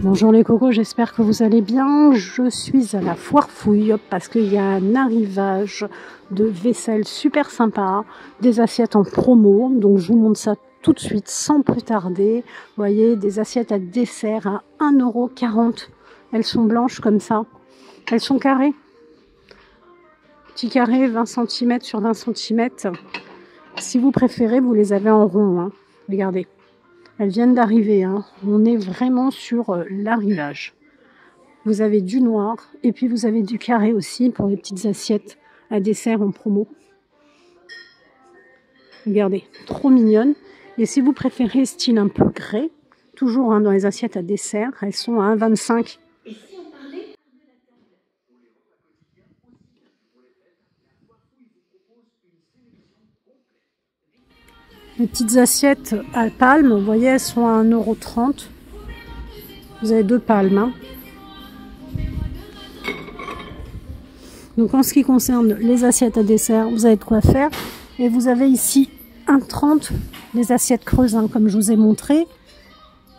Bonjour les cocos, j'espère que vous allez bien. Je suis à la foire fouille parce qu'il y a un arrivage de vaisselle super sympa, des assiettes en promo. Donc je vous montre ça tout de suite sans plus tarder. Vous voyez, des assiettes à dessert à 1,40 €. Elles sont blanches comme ça. Elles sont carrées. Petit carré, 20 cm sur 20 cm. Si vous préférez, vous les avez en rond. Hein. Regardez. Elles viennent d'arriver, hein. On est vraiment sur l'arrivage. Vous avez du noir et puis vous avez du carré aussi pour les petites assiettes à dessert en promo. Regardez, trop mignonne. Et si vous préférez style un peu grès, toujours hein, dans les assiettes à dessert, elles sont à 1,25 €. Les petites assiettes à palme, vous voyez, elles sont à 1,30 €. Vous avez deux palmes. Hein. Donc en ce qui concerne les assiettes à dessert, vous avez de quoi faire. Et vous avez ici 1,30 €, les assiettes creuses, hein, comme je vous ai montré.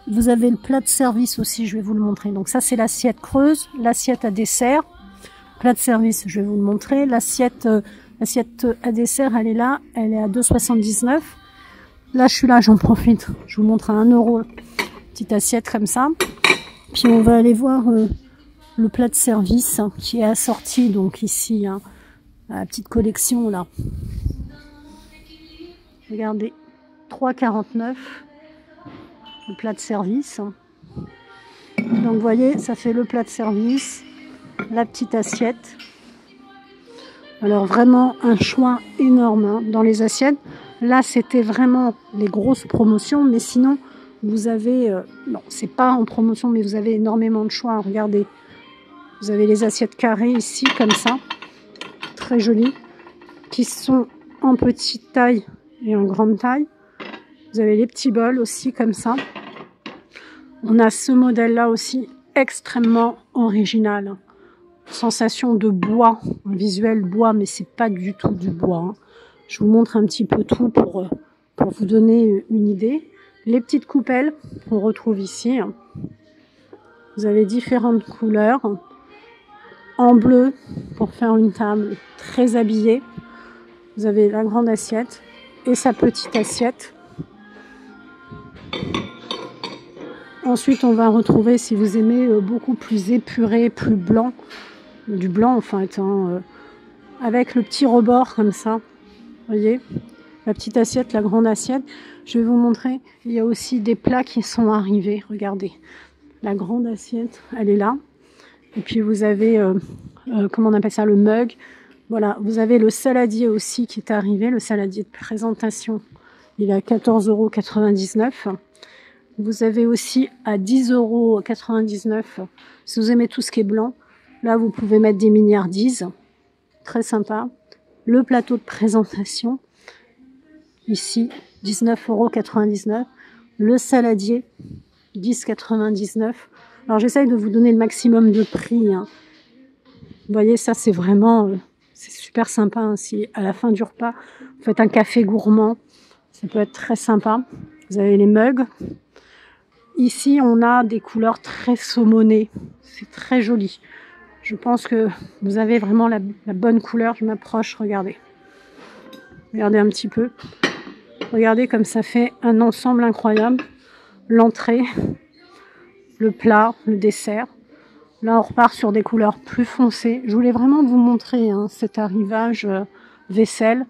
Vous avez le plat de service aussi, je vais vous le montrer. Donc ça, c'est l'assiette creuse, l'assiette à dessert. Plat de service, je vais vous le montrer. L'assiette à dessert, elle est là, elle est à 2,79 €. Là, je suis là, j'en profite. Je vous montre à 1 €, petite assiette comme ça. Puis on va aller voir le plat de service hein, qui est assorti donc ici, hein, à la petite collection là. Regardez, 3,49 € le plat de service. Donc vous voyez, ça fait le plat de service, la petite assiette. Alors vraiment un choix énorme hein, dans les assiettes. Là, c'était vraiment les grosses promotions, mais sinon, vous avez... non, c'est pas en promotion, mais vous avez énormément de choix. Regardez, vous avez les assiettes carrées ici, comme ça, très jolies, qui sont en petite taille et en grande taille. Vous avez les petits bols aussi, comme ça. On a ce modèle-là aussi, extrêmement original. Sensation de bois, un visuel bois, mais c'est pas du tout du bois. Hein. Je vous montre un petit peu tout pour vous donner une idée. Les petites coupelles qu'on retrouve ici. Vous avez différentes couleurs. En bleu pour faire une table très habillée. Vous avez la grande assiette et sa petite assiette. Ensuite, on va retrouver, si vous aimez, beaucoup plus épuré, plus blanc. Du blanc en fait, hein, avec le petit rebord comme ça. Voyez, la petite assiette, la grande assiette. Je vais vous montrer, il y a aussi des plats qui sont arrivés. Regardez, la grande assiette, elle est là. Et puis vous avez, comment on appelle ça, le mug. Voilà, vous avez le saladier aussi qui est arrivé, le saladier de présentation. Il est à 14,99 €. Vous avez aussi à 10,99 €. Si vous aimez tout ce qui est blanc, là vous pouvez mettre des mignardises. Très sympa. Le plateau de présentation, ici, 19,99 €. Le saladier, 10,99 €. Alors j'essaye de vous donner le maximum de prix. Hein. Vous voyez, ça c'est vraiment, c'est super sympa. Hein. Si à la fin du repas, vous faites un café gourmand, ça peut être très sympa. Vous avez les mugs. Ici, on a des couleurs très saumonées. C'est très joli. Je pense que vous avez vraiment la bonne couleur. Je m'approche, regardez. Regardez un petit peu. Regardez comme ça fait un ensemble incroyable. L'entrée, le plat, le dessert. Là, on repart sur des couleurs plus foncées. Je voulais vraiment vous montrer hein, cet arrivage vaisselle.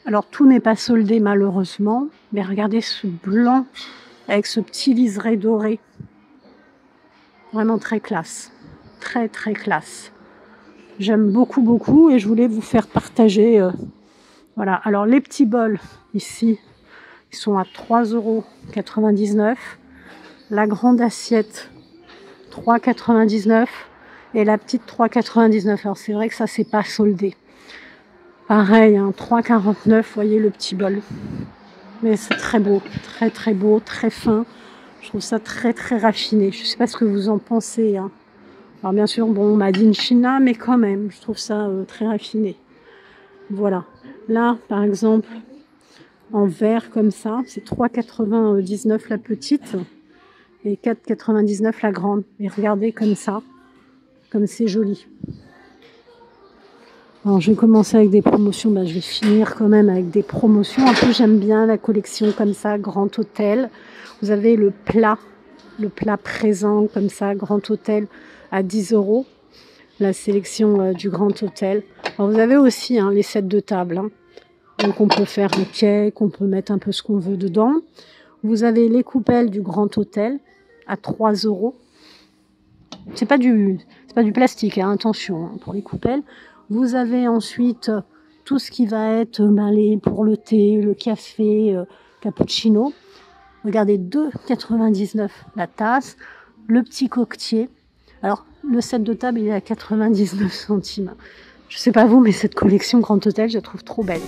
Alors, tout n'est pas soldé malheureusement. Mais regardez ce blanc avec ce petit liseré doré. Vraiment très classe. Très très classe. J'aime beaucoup beaucoup et je voulais vous faire partager. Voilà, alors les petits bols ici, ils sont à 3,99 €. La grande assiette, 3,99 € et la petite 3,99 €. Alors c'est vrai que ça c'est pas soldé. Pareil, hein, 3,49 €, voyez le petit bol. Mais c'est très beau, très fin. Je trouve ça très très raffiné. Je sais pas ce que vous en pensez. Hein. Alors bien sûr, bon, made in China, mais quand même, je trouve ça très raffiné. Voilà. Là, par exemple, en verre comme ça, c'est 3,99 € la petite. et 4,99 la grande. Et regardez comme ça, comme c'est joli. Alors je vais commencer avec des promotions, je vais finir quand même avec des promotions. Un peu j'aime bien la collection comme ça, Grand Hôtel. Vous avez le plat présent comme ça, Grand Hôtel à 10 €. La sélection du Grand Hôtel. Alors vous avez aussi les sets de table. Donc on peut faire des cakes, on peut mettre un peu ce qu'on veut dedans. Vous avez les coupelles du Grand Hôtel à 3 €. C'est pas du plastique, attention pour les coupelles. Vous avez ensuite tout ce qui va être pour le thé, le café, cappuccino. Regardez, 2,99 la tasse. Le petit coquetier. Alors, le set de table, il est à 99 centimes. Je sais pas vous, mais cette collection Grand Hôtel, je la trouve trop belle.